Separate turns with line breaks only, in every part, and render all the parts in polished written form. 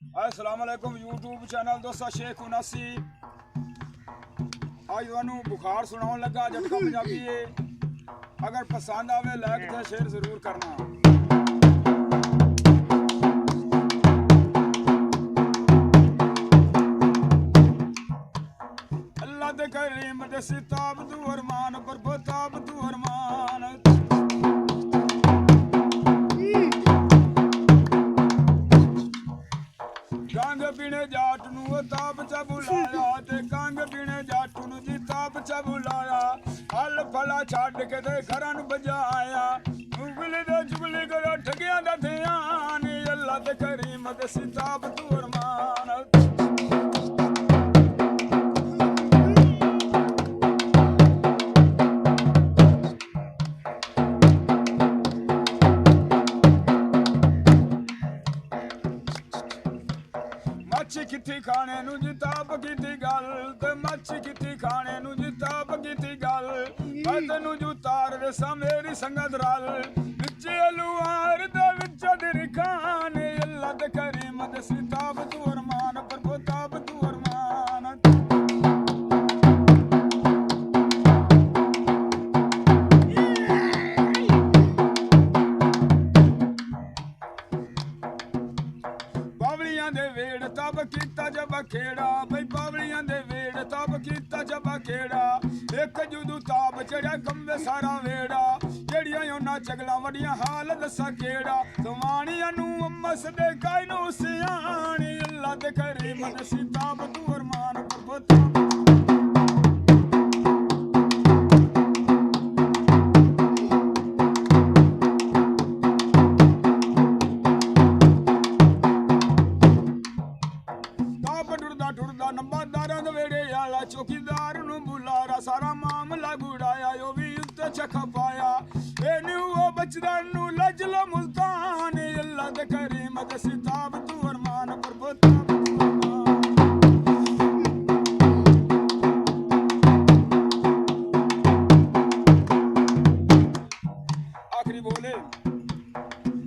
अस्सलाम वालेकुम YouTube channel दोस्तों शेख 79 आज तुहानू बुखार सुनाउण लगा झटका पंजाबी है। अगर पसंद आवे लाइक ते शेयर जरूर करना। अल्लाह दे करीम दे सिताब तू अरमान पर बताब तू अरमान कांग पीने जाट नू ताब चा बुलाया ते कांग पीने जाट नू जी ताब चा बुलाया हल फला छड़ के ते घरां नू बजाया उंगली दे चुगली करो ठगियां दा ध्यान अल्लाह दे करीम दे सिताब तू अरमान मच्छी किथी खाने नू जी ताब कीती गल ते मच्छी किथी खाने नू जी ताब कीती गल मैं तेनू जू तार रसा मेरी संगत रल विच अलुआर दे विच दिरखान अल्लाह दे करीम दे सिताब तू अरमान पर बताब तू अरमान बावलियां दे वेड़ तब कीता जब खेड़ा बई बावलियां दे वेड़ तब कीता जब खेड़ा एक जुदू ताब चढ़िया कंबे सारा वेड़ा जेड़ियां उन्हां चगलां वडियां हाल दसा केड़ा कमाणियां नू अम्मस दे काई नू सियाणी अल्लाह दे करीम दे सिताब तू अरमान पर बताब टुरदा नंबरदारां दे वेड़े आला चौकीदार नू बुलारा सारा मामला गुड़ाया यो भी उत्ते चख पाया ए न्यू ओ बचदा नू लजला मुल्तान अल्लाह दे करीम दे सिताब तू अरमान पर बताब आखिरी बोले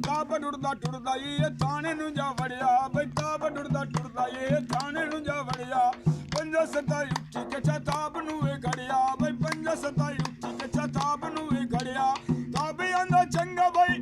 ताब टुरदा ये थाने नू जा वड़िया बई ताब टुरदा ये थाने नू जा वड़िया पंजा सताई उठी के छताब नू ए घड़िया बई पंजा सताई उठी के छताब नू ए घड़िया ताबे आंदा चंगा बई